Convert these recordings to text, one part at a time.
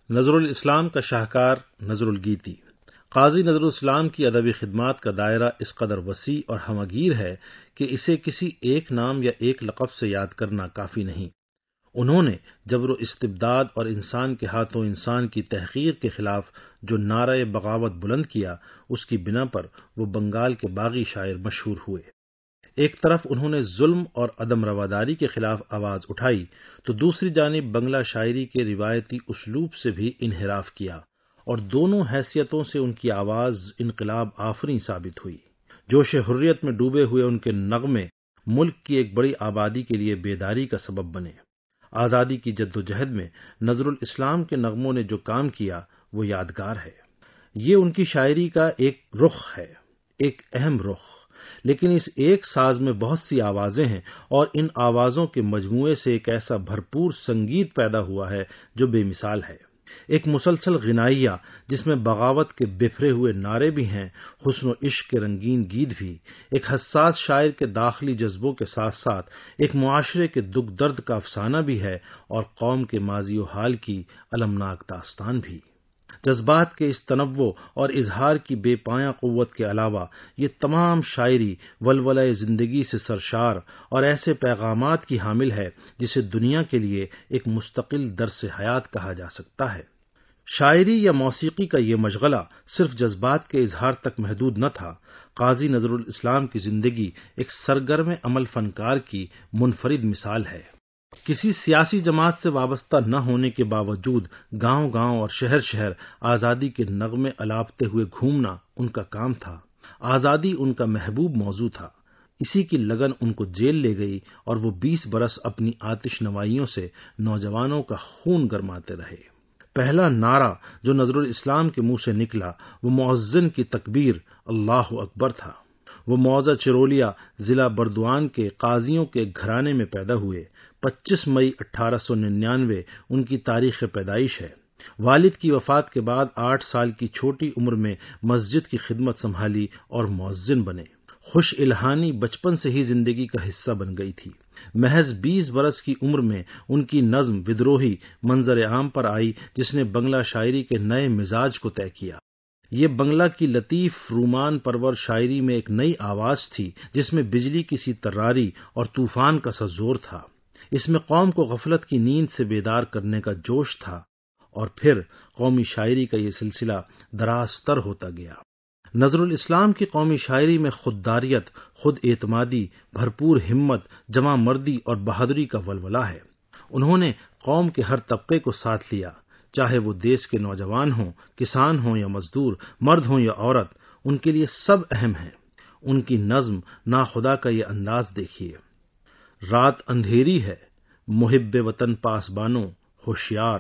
نظر الاسلام کا شاہکار نظر الگیتی۔ قاضی نظر الاسلام کی ادبی خدمات کا دائرہ اس قدر وسیع اور ہمہ گیر ہے کہ اسے کسی ایک نام یا ایک لقب سے یاد کرنا کافی نہیں۔ انہوں نے جبر و استبداد اور انسان کے ہاتھوں انسان کی تحقیر کے خلاف جو نعرہ بغاوت بلند کیا، اس کی بنا پر وہ بنگال کے باغی شاعر مشہور ہوئے۔ ایک طرف انہوں نے ظلم اور عدم رواداری کے خلاف آواز اٹھائی تو دوسری جانب بنگلہ شاعری کے روایتی اسلوب سے بھی انحراف کیا، اور دونوں حیثیتوں سے ان کی آواز انقلاب آفریں ثابت ہوئی۔ جوش حریت میں ڈوبے ہوئے ان کے نغمے ملک کی ایک بڑی آبادی کے لیے بیداری کا سبب بنے۔ آزادی کی جدوجہد میں نظر الاسلام کے نغموں نے جو کام کیا وہ یادگار ہے۔ یہ ان کی شاعری کا ایک رخ ہے، ایک اہم رخ، لیکن اس ایک ساز میں بہت سی آوازیں ہیں، اور ان آوازوں کے مجموعے سے ایک ایسا بھرپور سنگیت پیدا ہوا ہے جو بے مثال ہے۔ ایک مسلسل غنائیہ جس میں بغاوت کے بفرے ہوئے نعرے بھی ہیں، حسن و عشق کے رنگین گیت بھی، ایک حساس شاعر کے داخلی جذبوں کے ساتھ ساتھ ایک معاشرے کے دکھ درد کا افسانہ بھی ہے، اور قوم کے ماضی و حال کی المناک داستان بھی۔ جذبات کے اس تنوع اور اظہار کی بے پایاں قوت کے علاوہ یہ تمام شاعری ولولہ زندگی سے سرشار اور ایسے پیغامات کی حامل ہے جسے دنیا کے لیے ایک مستقل درس حیات کہا جا سکتا ہے۔ شاعری یا موسیقی کا یہ مشغلہ صرف جذبات کے اظہار تک محدود نہ تھا۔ قاضی نظر الاسلام کی زندگی ایک سرگرم عمل فنکار کی منفرد مثال ہے۔ کسی سیاسی جماعت سے وابستہ نہ ہونے کے باوجود گاؤں گاؤں اور شہر شہر آزادی کے نغمے الاپتے ہوئے گھومنا ان کا کام تھا۔ آزادی ان کا محبوب موضوع تھا۔ اسی کی لگن ان کو جیل لے گئی، اور وہ 20 برس اپنی آتش نوائیوں سے نوجوانوں کا خون گرماتے رہے۔ پہلا نعرہ جو نظر الاسلام کے منہ سے نکلا وہ مؤذن کی تکبیر اللہ اکبر تھا۔ وہ موضع چرولیا ضلع بردوان کے قاضیوں کے گھرانے میں پیدا ہوئے۔ 25 مئی 1899 ان کی تاریخ پیدائش ہے۔ والد کی وفات کے بعد 8 سال کی چھوٹی عمر میں مسجد کی خدمت سنبھالی اور مؤذن بنے۔ خوش الہانی بچپن سے ہی زندگی کا حصہ بن گئی تھی۔ محض 20 برس کی عمر میں ان کی نظم ودروہی منظر عام پر آئی، جس نے بنگلہ شاعری کے نئے مزاج کو طے کیا۔ یہ بنگلہ کی لطیف رومان پرور شاعری میں ایک نئی آواز تھی، جس میں بجلی کی سی تراری اور طوفان کا سا زور تھا۔ اس میں قوم کو غفلت کی نیند سے بیدار کرنے کا جوش تھا، اور پھر قومی شاعری کا یہ سلسلہ دراز تر ہوتا گیا۔ نظر الاسلام کی قومی شاعری میں خودداریت، خود اعتمادی، بھرپور ہمت، جواں مردی اور بہادری کا ولولہ ہے۔ انہوں نے قوم کے ہر طبقے کو ساتھ لیا، چاہے وہ دیس کے نوجوان ہوں، کسان ہوں یا مزدور، مرد ہوں یا عورت، ان کے لیے سب اہم ہیں۔ ان کی نظم ناخدا کا یہ انداز دیکھیے: رات اندھیری ہے، محب وطن پاسبانوں ہوشیار،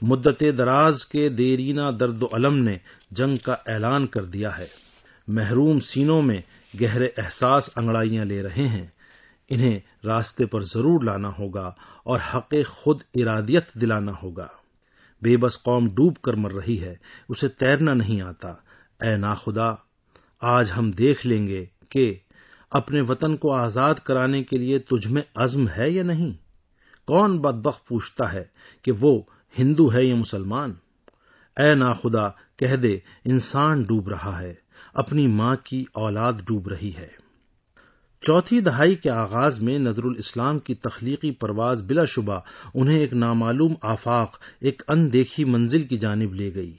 مدت دراز کے دیرینہ درد و الم نے جنگ کا اعلان کر دیا ہے۔ محروم سینوں میں گہرے احساس انگڑائیاں لے رہے ہیں، انہیں راستے پر ضرور لانا ہوگا اور حق خود ارادیت دلانا ہوگا۔ بے بس قوم ڈوب کر مر رہی ہے، اسے تیرنا نہیں آتا۔ اے ناخدا، آج ہم دیکھ لیں گے کہ اپنے وطن کو آزاد کرانے کے لیے تجھ میں عزم ہے یا نہیں۔ کون بدبخت پوچھتا ہے کہ وہ ہندو ہے یا مسلمان؟ اے ناخدا، کہہ دے انسان ڈوب رہا ہے، اپنی ماں کی اولاد ڈوب رہی ہے۔ چوتھی دہائی کے آغاز میں نظر الاسلام کی تخلیقی پرواز بلا شبہ انہیں ایک نامعلوم آفاق، ایک اندیکھی منزل کی جانب لے گئی۔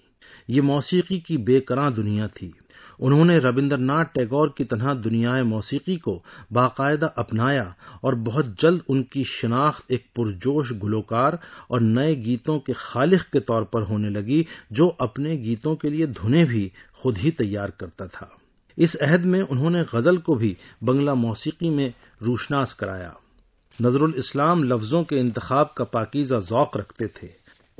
یہ موسیقی کی بے کراں دنیا تھی۔ انہوں نے رابندر ناتھ ٹیگور کی طرح دنیائے موسیقی کو باقاعدہ اپنایا، اور بہت جلد ان کی شناخت ایک پرجوش گلوکار اور نئے گیتوں کے خالق کے طور پر ہونے لگی، جو اپنے گیتوں کے لیے دھنیں بھی خود ہی تیار کرتا تھا۔ اس عہد میں انہوں نے غزل کو بھی بنگلہ موسیقی میں روشناس کرایا۔ نظر الاسلام لفظوں کے انتخاب کا پاکیزہ ذوق رکھتے تھے۔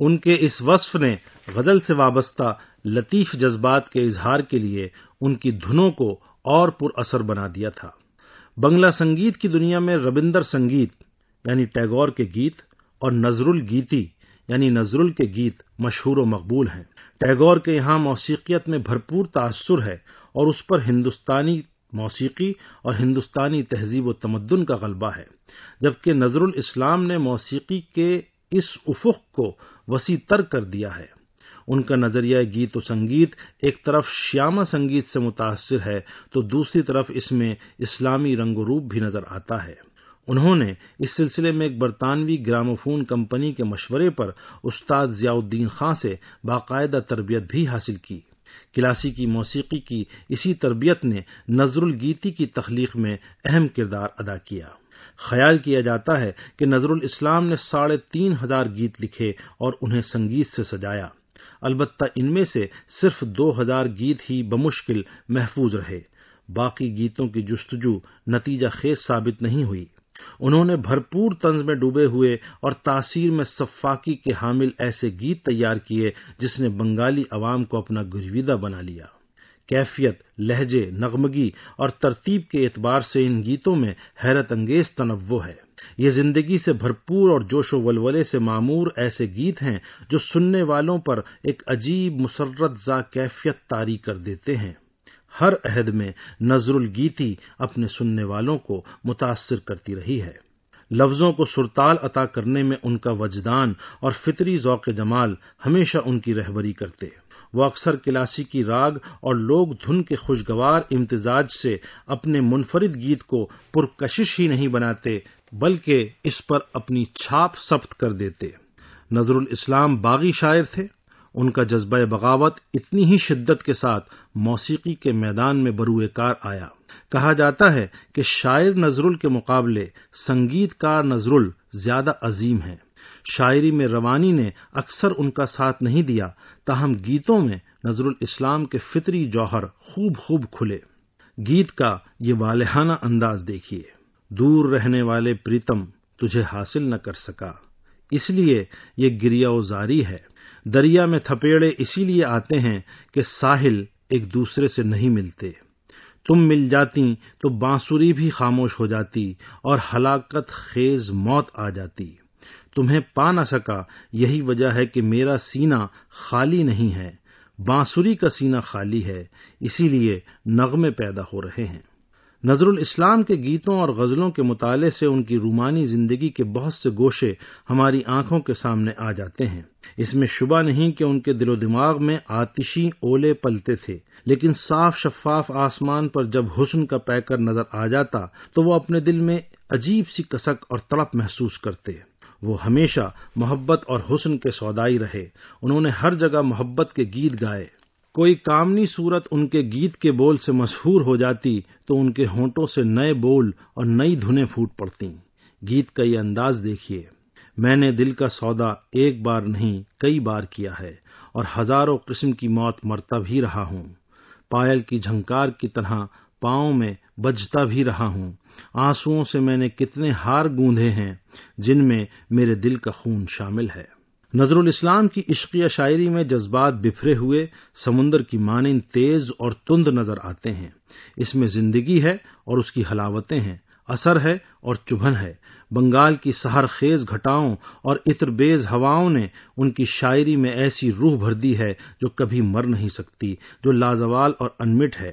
ان کے اس وصف نے غزل سے وابستہ لطیف جذبات کے اظہار کے لیے ان کی دھنوں کو اور پر اثر بنا دیا تھا۔ بنگلہ سنگیت کی دنیا میں ربندر سنگیت یعنی ٹیگور کے گیت اور نظر الگیتی یعنی نظرل کے گیت مشہور و مقبول ہیں۔ ٹیگور کے یہاں موسیقیت میں بھرپور تاثر ہے، اور اس پر ہندوستانی موسیقی اور ہندوستانی تہذیب و تمدن کا غلبہ ہے، جبکہ نظر الاسلام نے موسیقی کے اس افق کو وسیع تر کر دیا ہے۔ ان کا نظریہ گیت و سنگیت ایک طرف شیامہ سنگیت سے متاثر ہے تو دوسری طرف اس میں اسلامی رنگ و روپ بھی نظر آتا ہے۔ انہوں نے اس سلسلے میں ایک برطانوی گراموفون کمپنی کے مشورے پر استاد ضیاء الدین خان سے باقاعدہ تربیت بھی حاصل کی۔ کلاسیکی موسیقی کی اسی تربیت نے نظر الگیتی کی تخلیق میں اہم کردار ادا کیا۔ خیال کیا جاتا ہے کہ نظر الاسلام نے 3500 گیت لکھے اور انہیں سنگیت سے سجایا، البتہ ان میں سے صرف 2000 گیت ہی بمشکل محفوظ رہے، باقی گیتوں کی جستجو نتیجہ خیز ثابت نہیں ہوئی۔ انہوں نے بھرپور طنز میں ڈوبے ہوئے اور تاثیر میں سفاکی کے حامل ایسے گیت تیار کیے جس نے بنگالی عوام کو اپنا گرویدہ بنا لیا۔ کیفیت، لہجے، نغمگی اور ترتیب کے اعتبار سے ان گیتوں میں حیرت انگیز تنوع ہے۔ یہ زندگی سے بھرپور اور جوش و ولولے سے معمور ایسے گیت ہیں جو سننے والوں پر ایک عجیب مسرت زا کیفیت طاری کر دیتے ہیں۔ ہر عہد میں نظر الگیتی اپنے سننے والوں کو متاثر کرتی رہی ہے۔ لفظوں کو سرتال عطا کرنے میں ان کا وجدان اور فطری ذوق جمال ہمیشہ ان کی رہبری کرتے۔ وہ اکثر کلاسیکی راگ اور لوک دھن کے خوشگوار امتزاج سے اپنے منفرد گیت کو پرکشش ہی نہیں بناتے بلکہ اس پر اپنی چھاپ ثبت کر دیتے۔ نظر الاسلام باغی شاعر تھے۔ ان کا جذبہ بغاوت اتنی ہی شدت کے ساتھ موسیقی کے میدان میں بروئے کار آیا۔ کہا جاتا ہے کہ شاعر نظرل کے مقابلے سنگیت کار نظرل زیادہ عظیم ہیں۔ شاعری میں روانی نے اکثر ان کا ساتھ نہیں دیا، تاہم گیتوں میں نظر الاسلام کے فطری جوہر خوب کھلے۔ گیت کا یہ والہانہ انداز دیکھیے: دور رہنے والے پریتم تجھے حاصل نہ کر سکا، اس لیے یہ گریہ و زاری ہے۔ دریا میں تھپیڑے اسی لیے آتے ہیں کہ ساحل ایک دوسرے سے نہیں ملتے۔ تم مل جاتی تو بانسری بھی خاموش ہو جاتی اور ہلاکت خیز موت آ جاتی۔ تمہیں پا نہ سکا، یہی وجہ ہے کہ میرا سینہ خالی نہیں ہے، بانسری کا سینہ خالی ہے، اسی لیے نغمے پیدا ہو رہے ہیں۔ نظر الاسلام کے گیتوں اور غزلوں کے مطالعے سے ان کی رومانی زندگی کے بہت سے گوشے ہماری آنکھوں کے سامنے آ جاتے ہیں۔ اس میں شبہ نہیں کہ ان کے دل و دماغ میں آتشی اولے پلتے تھے، لیکن صاف شفاف آسمان پر جب حسن کا پیکر نظر آ جاتا تو وہ اپنے دل میں عجیب سی کسک اور تڑپ محسوس کرتے۔ وہ ہمیشہ محبت اور حسن کے سودائی رہے۔ انہوں نے ہر جگہ محبت کے گیت گائے۔ کوئی کامنی صورت ان کے گیت کے بول سے مشہور ہو جاتی تو ان کے ہونٹوں سے نئے بول اور نئی دھنیں پھوٹ پڑتیں۔ گیت کا یہ انداز دیکھیے: میں نے دل کا سودا ایک بار نہیں کئی بار کیا ہے اور ہزاروں قسم کی موت مرتا بھی رہا ہوں، پائل کی جھنکار کی طرح پاؤں میں بجتا بھی رہا ہوں، آنسوؤں سے میں نے کتنے ہار گوندھے ہیں جن میں میرے دل کا خون شامل ہے۔ نظر الاسلام کی عشقیہ شاعری میں جذبات بکھرے ہوئے سمندر کی مانند تیز اور تند نظر آتے ہیں۔ اس میں زندگی ہے اور اس کی حلاوتیں ہیں، اثر ہے اور چبھن ہے۔ بنگال کی سحر خیز گھٹاؤں اور عطر بیز ہواؤں نے ان کی شاعری میں ایسی روح بھر دی ہے جو کبھی مر نہیں سکتی، جو لازوال اور انمٹ ہے۔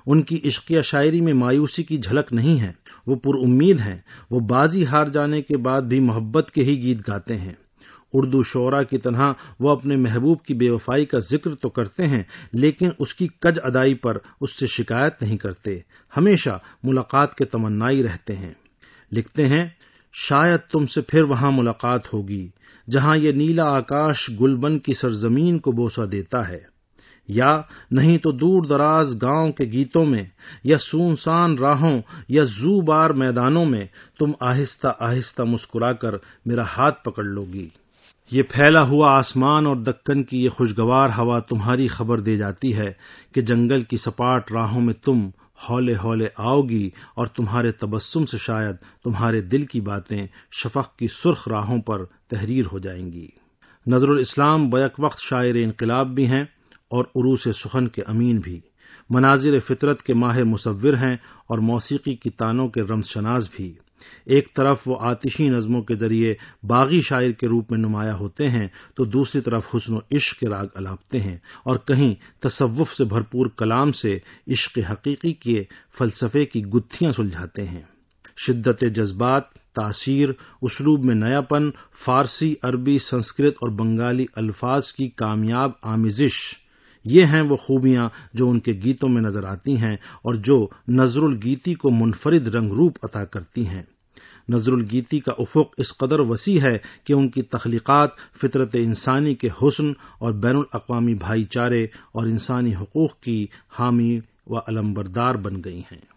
ان کی عشقیہ شاعری میں مایوسی کی جھلک نہیں ہے، وہ پر امید ہیں۔ وہ بازی ہار جانے کے بعد بھی محبت کے ہی گیت گاتے ہیں۔ اردو شعراء کی طرح وہ اپنے محبوب کی بے وفائی کا ذکر تو کرتے ہیں، لیکن اس کی کج ادائی پر اس سے شکایت نہیں کرتے، ہمیشہ ملاقات کے تمنائی رہتے ہیں۔ لکھتے ہیں: شاید تم سے پھر وہاں ملاقات ہوگی جہاں یہ نیلا آکاش گلبن کی سرزمین کو بوسہ دیتا ہے، یا نہیں تو دور دراز گاؤں کے گیتوں میں، یا سونسان راہوں یا زو بار میدانوں میں تم آہستہ آہستہ مسکرا کر میرا ہاتھ پکڑ لو گی۔ یہ پھیلا ہوا آسمان اور دکن کی یہ خوشگوار ہوا تمہاری خبر دے جاتی ہے کہ جنگل کی سپاٹ راہوں میں تم ہولے ہولے آؤ گی اور تمہارے تبسم سے شاید تمہارے دل کی باتیں شفق کی سرخ راہوں پر تحریر ہو جائیں گی۔ نظر الاسلام بیک وقت شاعر انقلاب بھی ہیں اور عروس سخن کے امین بھی، مناظر فطرت کے ماہر مصور ہیں اور موسیقی کی تانوں کے رمز شناس بھی۔ ایک طرف وہ آتشی نظموں کے ذریعے باغی شاعر کے روپ میں نمایاں ہوتے ہیں تو دوسری طرف حسن و عشق کے راگ الاپتے ہیں اور کہیں تصوف سے بھرپور کلام سے عشق حقیقی کے فلسفے کی گتھیاں سلجھاتے ہیں۔ شدت جذبات، تاثیر، اسلوب میں نیا پن، فارسی، عربی، سنسکرت اور بنگالی الفاظ کی کامیاب آمیزش، یہ ہیں وہ خوبیاں جو ان کے گیتوں میں نظر آتی ہیں اور جو نظر الگیتی کو منفرد رنگ روپ عطا کرتی ہیں۔ نظر الگیتی کا افق اس قدر وسیع ہے کہ ان کی تخلیقات فطرت انسانی کے حسن اور بین الاقوامی بھائی چارے اور انسانی حقوق کی حامی و علمبردار بن گئی ہیں۔